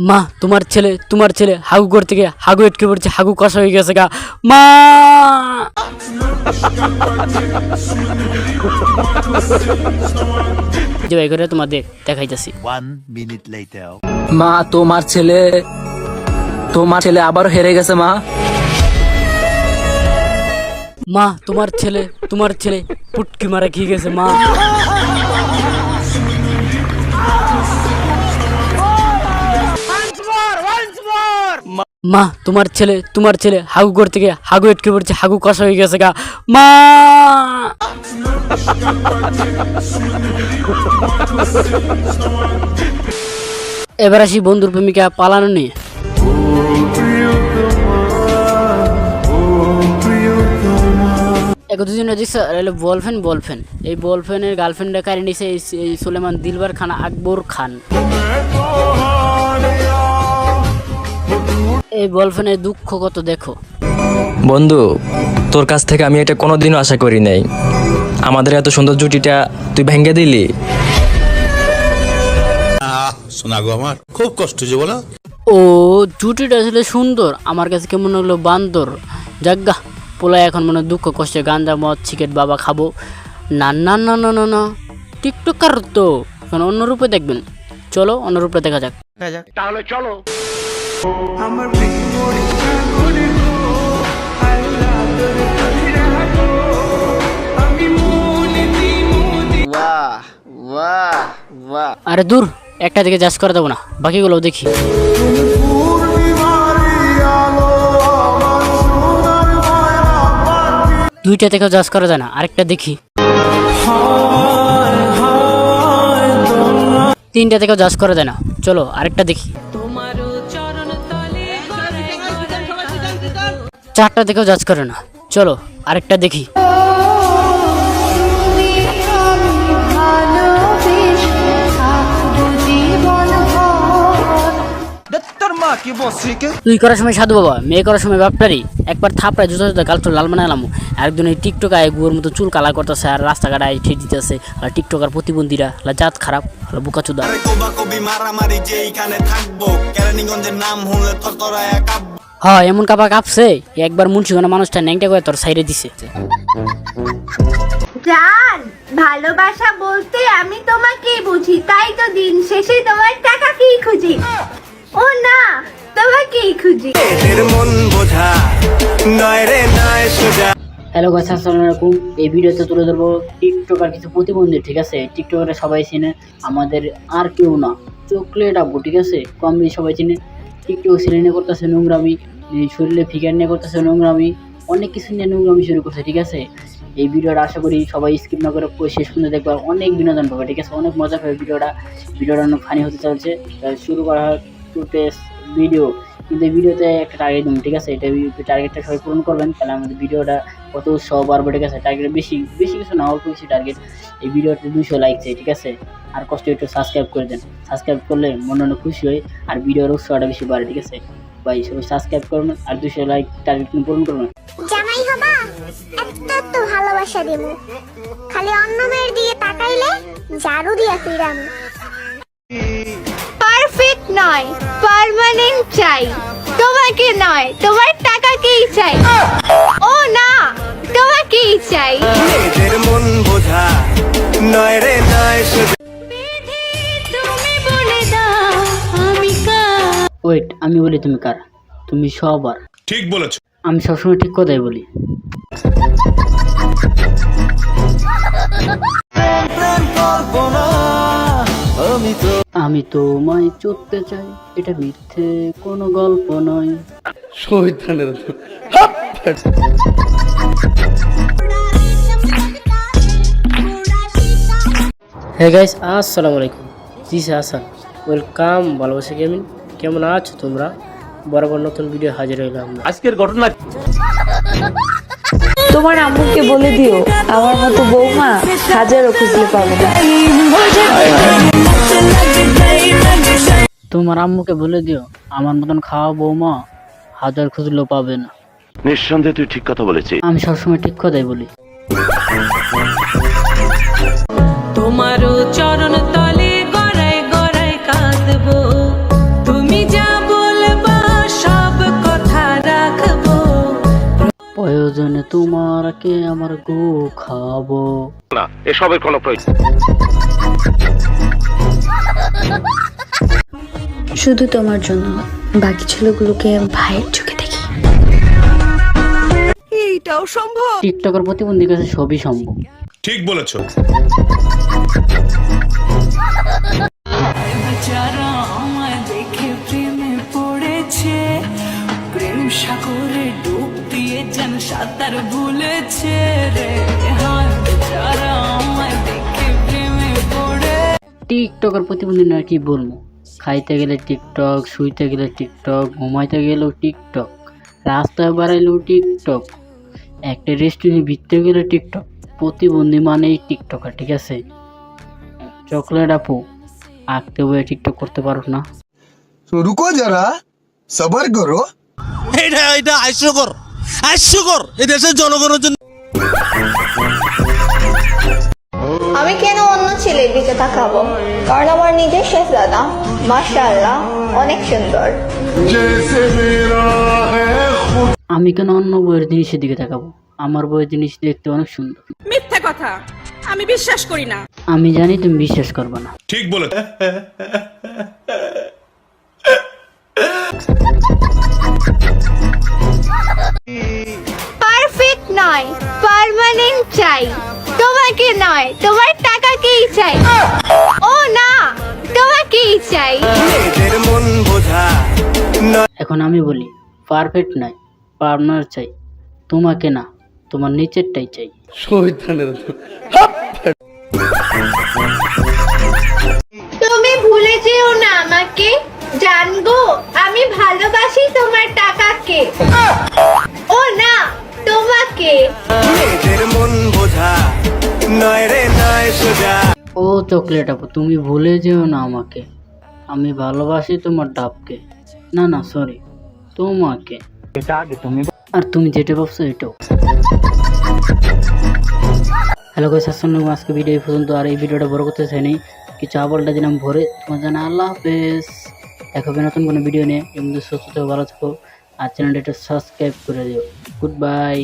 মা তোমার ছেলে হাগু করতে গিয়ে হাগু এটকে পড়ছে, হাগু কষা হয়ে গেছে গা মা। যে ভাই করে তোমাদের দেখাইতেছি। 1 minute later. মা তোমার ছেলে আবার হেরে গেছে মা। মা তোমার ছেলে পুটকি মারা খেয়ে গেছে মা। মা তোমার ছেলে হাগু করতে গিয়ে হাগু এটকে পড়ছে, হাগু কষা হয়ে গেছে গা মা। এবার আসি বন্ধুর প্রেমিকা পালানো নিয়ে। বলফেন এই বলফেনের গার্লফ্রেন্ডে কারি নিছে এই সুলেমান দিলবার খান আকবর খান। এই বলফেনের দুঃখ কত দেখো। বন্ধু, তোর কাছ থেকে আমি এটা কোনোদিনও আশা করি নাই। আমাদের এত সুন্দর জুটিটা তুই ভেঙে দিলি। শোনা গো, আমার খুব কষ্ট যে বলো। ও জুটিটা আসলে সুন্দর, আমার কাছে কেমন হলো বান্দর। জাগ্গা পোলায় এখন মনে দুঃখ কষ্টে গাঞ্জা মদ সিগারেট বাবা খাবো না না না না না না। টিকটকার তো এখন অন্য রূপে দেখবেন, চলো অন্য রূপে দেখা যাক। তাহলে চলো। আরে দূর, একটা দিকে জাজ করে দেবো না, বাকিগুলো দেখি। দুইটা থেকেও জাজ করা যায় না, আরেকটা দেখি। তিনটা থেকেও জাজ করা যায় না, চলো আরেকটা দেখি। চারটা থেকেও জাজ করে না, চলো আরেকটা দেখি। তুই করার সময় সাধু বাবা, মেয়ে করার সময় বাপটারি। একবার থাপড়ায় জুতা জুতা গাল লাল বানালাম, একদিন এই টিকটক আয় গুয়োর মতো চুল কালা করতেছে আর রাস্তাঘাট আয় ঠেট দিতেছে। আর টিকটকার প্রতিবন্ধীরা জাত খারাপ, বুকাচুদা। হ্যাঁ এমন কাপা কাঁপছে, একবার মুন্সিগঞ্জ মানুষটা ন্যাংটা করে তোর সাইডে দিছে। জান, ভালোবাসা বলতে আমি তোমাকেই বুঝি, তাই তো দিন শেষে তোমার টাকাকেই খুঁজি। ও না, তোমাকেই খুঁজি। হ্যালো গাইস, আসসালামু আলাইকুম। এই ভিডিওতে তুলে ধরবো টিকটকার কিছু প্রতিবন্ধী, ঠিক আছে? টিকটকারে সবাই চিনে, আমাদের আর কেউ না, চকলেট আব্বু, ঠিক আছে? কম বেশি সবাই চিনে। টিকটক সিনেমা করতেছে নোংরামি, শরীরে ফিগার নিয়ে করতেছে নোংরামি, অনেক কিছু নিয়ে নোংরামি শুরু করছে, ঠিক আছে? এই ভিডিওটা আশা করি সবাই স্কিপ না করে শেষ পর্যন্ত দেখবা, অনেক বিনোদন পাবে, ঠিক আছে? অনেক মজা পাবে ভিডিওটা অনেক ফানি হতে চলছে। শুরু করা হয় ভিডিও, কিন্তু এই ভিডিওতে একটা টার্গেট দেবো, ঠিক আছে? এটা টার্গেটটা সবাই পূরণ করবেন, তাহলে আমাদের ভিডিওটা কত উৎসাহ বাড়বে, ঠিক আছে? টার্গেট বেশি কিছু না, অল্প কিছু টার্গেট। এই ভিডিওতে 200 লাইক চাই, ঠিক আছে? আর কষ্ট একটু সাবস্ক্রাইব করে দেন, সাবস্ক্রাইব করলে মনে অনেক খুশি হয় আর ভিডিওর উৎসাহটা বেশি বাড়ে, ঠিক আছে ভাই? সবাই সাবস্ক্রাইব করুন আর 200 লাইক টার্গেট পূরণ করুন। জামাই হবা, এত ভালোবাসা দেবো, খালি অন্য মেয়ের দিকে তাকাইলে ঝাড়ু দিয়া ফিরামু। পারফেক্ট নয়, পার্মানেন্ট চাই। তোমাকে নয়, তোমার টাকাকেই চাই। ও না, তোমাকেই চাই। নিজের মন বোঝা নয় রে নয়। তুমি বলে দাও আমি কার। ওয়েট, আমি বলি তুমি কার? তুমি সবার। ঠিক বলেছো। আমি সবসময় ঠিক কথাই বলি। আমি তোমায় চড়তে চাই, এটা মিথ্যে কোনো গল্প নয়। হে গাইস, আসসালামু আলাইকুম। জি হাসান, ওয়েলকাম ভালোবাসা গেমিং। কেমন আছো তোমরা? বরাবর নতুন ভিডিও হাজির হইলাম। আজকের ঘটনা তোমার আম্মুকে বলে দিও, আমার মতো বৌমা হাজারও খুঁজলে পাবো না। তোমার আম্মুকে বলে দিও, আমার মতন খাওয়া বৌমা হাজার খুঁজলেও পাবে না। নিঃসন্দেহে তুই ঠিক কথা বলেছিস। আমি সবসময় ঠিক কথাই বলি। তোমারও চরণ তলে গড়ায় গড়ায় কাঁদবো, তুমি যা প্রয়োজনে তোমারকে আমার গো খাবো। না এসবের কোনো প্রয়োজন শুধু তোমার জন্য বাকি ছেলেগুলোকে ভাইয়ের চোখে দেখি। টিকটকের প্রতিবন্ধীর কাছে সবই সম্ভব। ঠিক বলেছো। বেচারা আমায় দেখে প্রেমে পড়েছে, প্রেম সাগরে ডুব দিয়ে যেন সাঁতার ভুলেছে রে। হায় বেচারা আমায় দেখে প্রেমে পড়ে। টিকটকের প্রতিবন্ধী না কি বলবো, খাইতে গেলে টিকটক, শুইতে গেলে টিকটক, ঘুমাইতে গেলেও টিকটক, রাস্তায় বাড়াইলেও টিকটক, একটা রেস্টুরেন্টে ভিতরে গেলে টিকটক। প্রতিবন্ধী মানেই টিকটকার, ঠিক আছে? চকলেট আপু, আঁকতে বয়ে টিকটক করতে পারো না? রুকো যারা সবার করো। এটা হাস্যকর এই দেশের জনগণের জন্য। আমি কেন অন্য ছেলের দিকে তাকাবো? কারণ আমার নিজের শেহজাদা মাশাআল্লাহ অনেক সুন্দর। আমি কেন অন্য বইয়ের জিনিসের দিকে তাকাবো? আমার বইয়ের জিনিস দেখতে অনেক সুন্দর। মিথ্যা কথা, আমি বিশ্বাস করি না। আমি জানি তুমি বিশ্বাস করবে না। ঠিক বলেছো। পারফেক্ট নয়, পার্মানেন্ট চাই। তোমাকে নয়, তোমার টাকাকেই চাই। ও না, তোমাকেই চাই। মেয়েদের মন বোঝা এখন আমি বলি, পারফেক্ট নাই, পার্টনার চাই। তোমাকে না, তোমার নিচেরটাই চাই। তুমি ভুলে যেও না আমাকে, জানগো আমি ভালোবাসি তোমার টাকাকে। ও না, তোমাকে। মেয়েদের মন বোঝা নয় রে নয় সোজা। ও চকলেট আপু, তুমি ভুলে যেও না আমাকে, আমি ভালোবাসি তোমার ডাবকে। না না সরি, তোমাকে। আর তুমি যেটা ভাবছো এটাও। হ্যালো গাইস, আসসালামু আলাইকুম। আজকে ভিডিও এই পর্যন্ত। আর এই ভিডিওটা বড় করতে চাইনি, কিছু আবলটা দিলাম ভরে। তোমার জানা আল্লাহ হাফেজ। দেখা হবে নতুন কোনো ভিডিও নিয়ে। এমনি সুস্থ থেকো, ভালো থেকো, আর চ্যানেলটা সাবস্ক্রাইব করে দিও। Good bye.